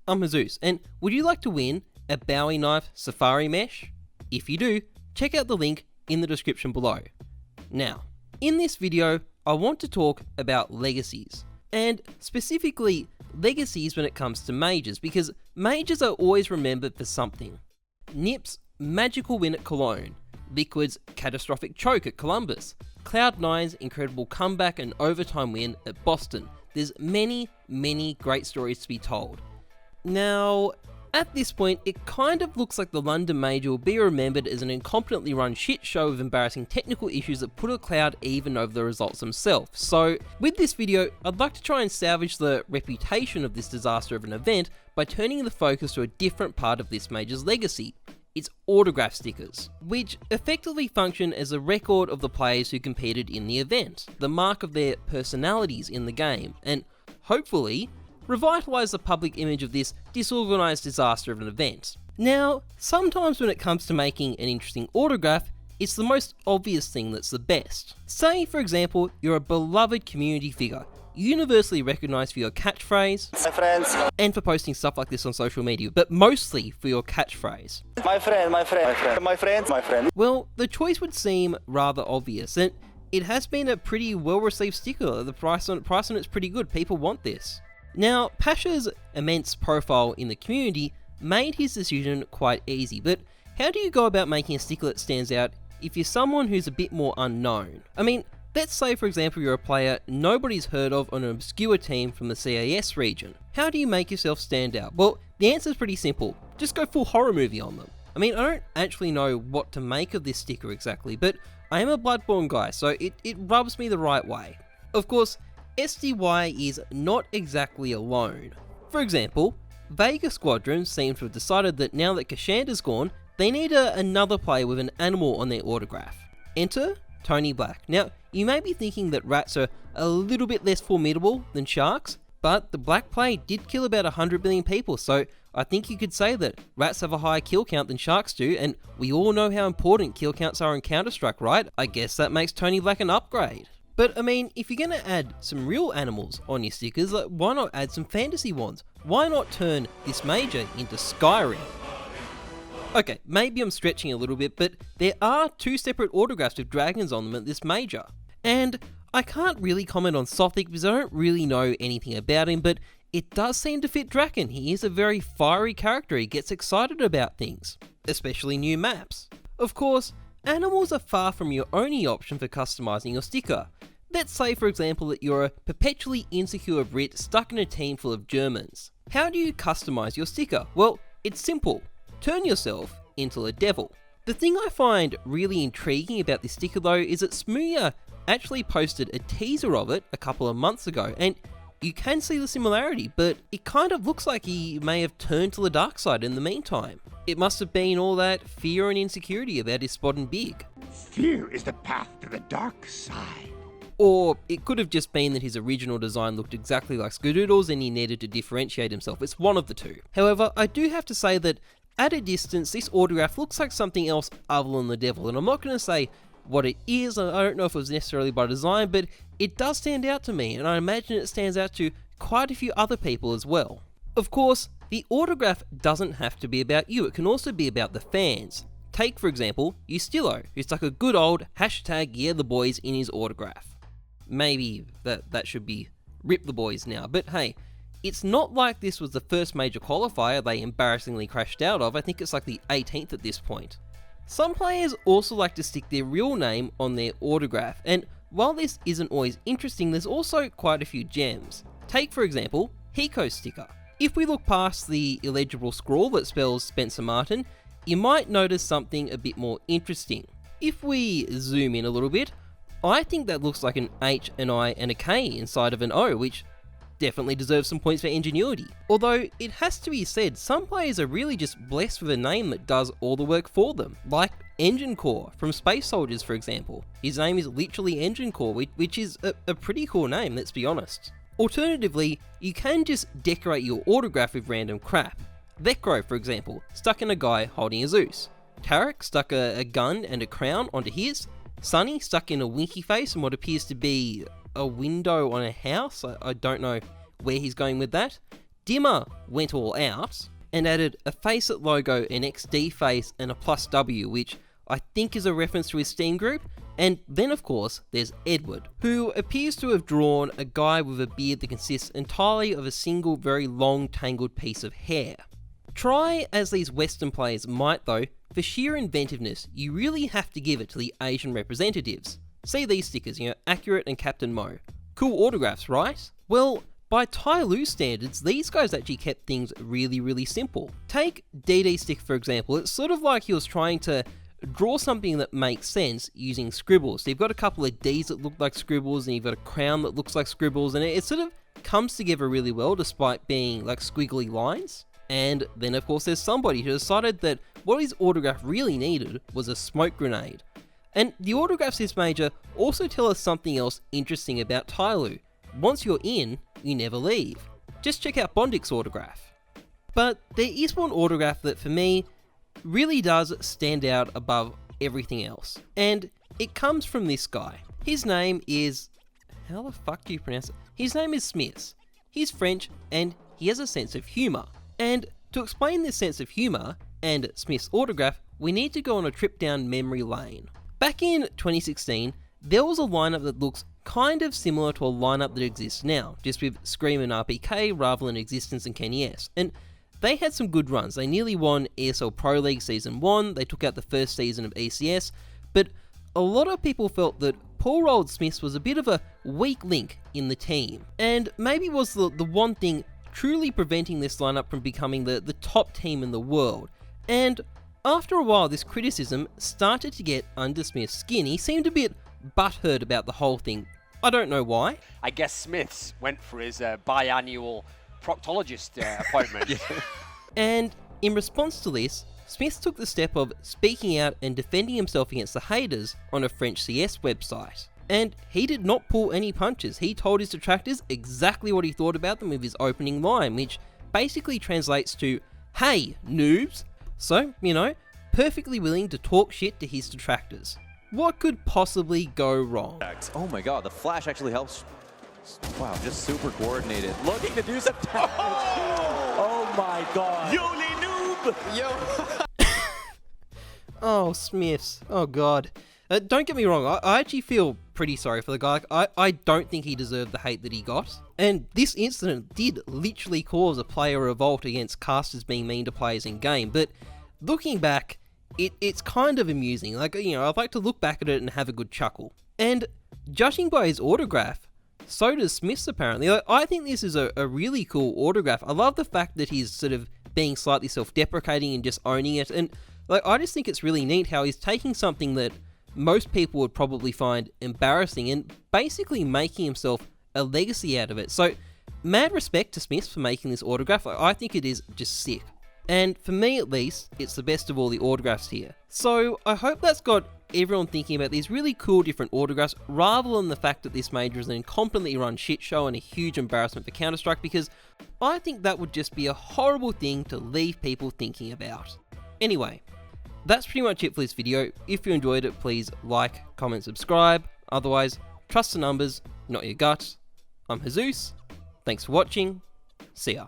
I'm Heyzeus, and would you like to win a Bowie knife safari mesh? If you do, check out the link in the description below. Now, in this video, I want to talk about legacies, and specifically legacies when it comes to majors, because majors are always remembered for something. Nip's magical win at Cologne, Liquid's catastrophic choke at Columbus, Cloud9's incredible comeback and overtime win at Boston. There's many great stories to be told. Now, at this point, it kind of looks like the London Major will be remembered as an incompetently run shit show of embarrassing technical issues that put a cloud even over the results themselves. So, with this video, I'd like to try and salvage the reputation of this disaster of an event by turning the focus to a different part of this major's legacy. It's autograph stickers, which effectively function as a record of the players who competed in the event, the mark of their personalities in the game, and hopefully revitalise the public image of this disorganised disaster of an event. Now, sometimes when it comes to making an interesting autograph, it's the most obvious thing that's the best. Say, for example, you're a beloved community figure, universally recognised for your catchphrase, my friends, and for posting stuff like this on social media, but mostly for your catchphrase. my friend. Well, the choice would seem rather obvious, and it has been a pretty well-received sticker. The price on it's pretty good, people want this. Now, Pasha's immense profile in the community made his decision quite easy, but how do you go about making a sticker that stands out if you're someone who's a bit more unknown? I mean, let's say for example you're a player nobody's heard of on an obscure team from the CIS region. How do you make yourself stand out? Well, the answer's pretty simple. Just go full horror movie on them. I mean, I don't actually know what to make of this sticker exactly, but I am a Bloodborne guy, so it rubs me the right way. Of course, SDY is not exactly alone. For example, Vega Squadron seem to have decided that now that Kashanda's gone, they need another player with an animal on their autograph. Enter Tonyblack. Now, you may be thinking that rats are a little bit less formidable than sharks, but the Black Plague did kill about 100 million people, so I think you could say that rats have a higher kill count than sharks do, and we all know how important kill counts are in Counter-Strike, right? I guess that makes Tonyblack an upgrade. But I mean, if you're going to add some real animals on your stickers, like, why not add some fantasy ones? Why not turn this major into Skyrim? Okay, maybe I'm stretching a little bit, but there are two separate autographs with dragons on them at this major. And I can't really comment on Sothic because I don't really know anything about him, but it does seem to fit Draken. He is a very fiery character, he gets excited about things, especially new maps. Of course, animals are far from your only option for customising your sticker. Let's say for example that you're a perpetually insecure Brit stuck in a team full of Germans. How do you customise your sticker? Well, it's simple. Turn yourself into a devil. The thing I find really intriguing about this sticker though is that Smooya actually posted a teaser of it a couple of months ago, and you can see the similarity, but it kind of looks like he may have turned to the dark side in the meantime. It must have been all that fear and insecurity about his spot in Big. Fear is the path to the dark side. Or it could have just been that his original design looked exactly like Skadoodle's and he needed to differentiate himself. It's one of the two. However, I do have to say that at a distance, this autograph looks like something else other than the devil, and I'm not going to say what it is. I don't know if it was necessarily by design, but it does stand out to me, and I imagine it stands out to quite a few other people as well. Of course, the autograph doesn't have to be about you, it can also be about the fans. Take, for example, Ustillo, who stuck a good old #YeahTheBoys in his autograph. Maybe that should be Rip the Boys now, but hey, it's not like this was the first major qualifier they embarrassingly crashed out of. I think it's like the 18th at this point. Some players also like to stick their real name on their autograph, and while this isn't always interesting, there's also quite a few gems. Take for example, Hiko's sticker. If we look past the illegible scrawl that spells Spencer Martin, you might notice something a bit more interesting. If we zoom in a little bit, I think that looks like an H, an I, and a K inside of an O, which definitely deserves some points for ingenuity. Although, it has to be said, some players are really just blessed with a name that does all the work for them, like Engine Core from Space Soldiers for example. His name is literally Engine Core, which is a pretty cool name, let's be honest. Alternatively, you can just decorate your autograph with random crap. Vecro, for example, stuck in a guy holding a Zeus. Tarek stuck a gun and a crown onto his. Sunny stuck in a winky face and what appears to be a window on a house. I don't know where he's going with that. Dimmer went all out and added a Faceit logo, an XD face, and a +W, which I think is a reference to his Steam group. And then of course there's Edward, who appears to have drawn a guy with a beard that consists entirely of a single very long tangled piece of hair. Try as these Western players might though, for sheer inventiveness you really have to give it to the Asian representatives. See these stickers, Accurate and Captain Mo. Cool autographs, right? Well, by Tyloo standards, these guys actually kept things really simple. Take DD Stick for example, it's sort of like he was trying to draw something that makes sense using scribbles. So you've got a couple of D's that look like scribbles, and you've got a crown that looks like scribbles, and it sort of comes together really well despite being like squiggly lines. And then of course there's somebody who decided that what his autograph really needed was a smoke grenade. And the autographs this major also tell us something else interesting about Tyloo. Once you're in, you never leave. Just check out Bondik's autograph. But there is one autograph that for me really does stand out above everything else. And it comes from this guy. His name is... how the fuck do you pronounce it? His name is Smiths. He's French and he has a sense of humour. And to explain this sense of humour and Smith's autograph, we need to go on a trip down memory lane. Back in 2016, there was a lineup that looks kind of similar to a lineup that exists now, just with Scream and RPK rather than Existence and Kenny S. And they had some good runs. They nearly won ESL Pro League Season 1, they took out the first season of ECS, but a lot of people felt that poor old Smiths was a bit of a weak link in the team, and maybe was the one thing truly preventing this lineup from becoming the top team in the world. And after a while, this criticism started to get under Smith's skin. He seemed a bit butthurt about the whole thing. I don't know why. I guess Smiths went for his biannual proctologist appointment. And in response to this, Smiths took the step of speaking out and defending himself against the haters on a French CS website. And he did not pull any punches. He told his detractors exactly what he thought about them with his opening line, which basically translates to, "Hey, noobs." So, perfectly willing to talk shit to his detractors. What could possibly go wrong? Oh my god, the flash actually helps. Wow, just super coordinated. Looking to do some damage. Oh my god. Yo Les Noob! Yo! Oh, Smiths. Oh god. Don't get me wrong, I actually feel pretty sorry for the guy. I don't think he deserved the hate that he got. And this incident did literally cause a player revolt against casters being mean to players in game, but looking back, it's kind of amusing. Like, I'd like to look back at it and have a good chuckle. And judging by his autograph, so does Smith's apparently. I think this is a really cool autograph. I love the fact that he's sort of being slightly self-deprecating and just owning it. And I just think it's really neat how he's taking something that most people would probably find embarrassing and basically making himself a legacy out of it. So, mad respect to Smiths for making this autograph. I think it is just sick. And for me at least, it's the best of all the autographs here. So, I hope that's got everyone thinking about these really cool different autographs rather than the fact that this major is an incompetently run shit show and a huge embarrassment for Counter-Strike, because I think that would just be a horrible thing to leave people thinking about. Anyway, that's pretty much it for this video. If you enjoyed it, please like, comment, subscribe. Otherwise, trust the numbers, not your gut. I'm Heyzeus. Thanks for watching. See ya.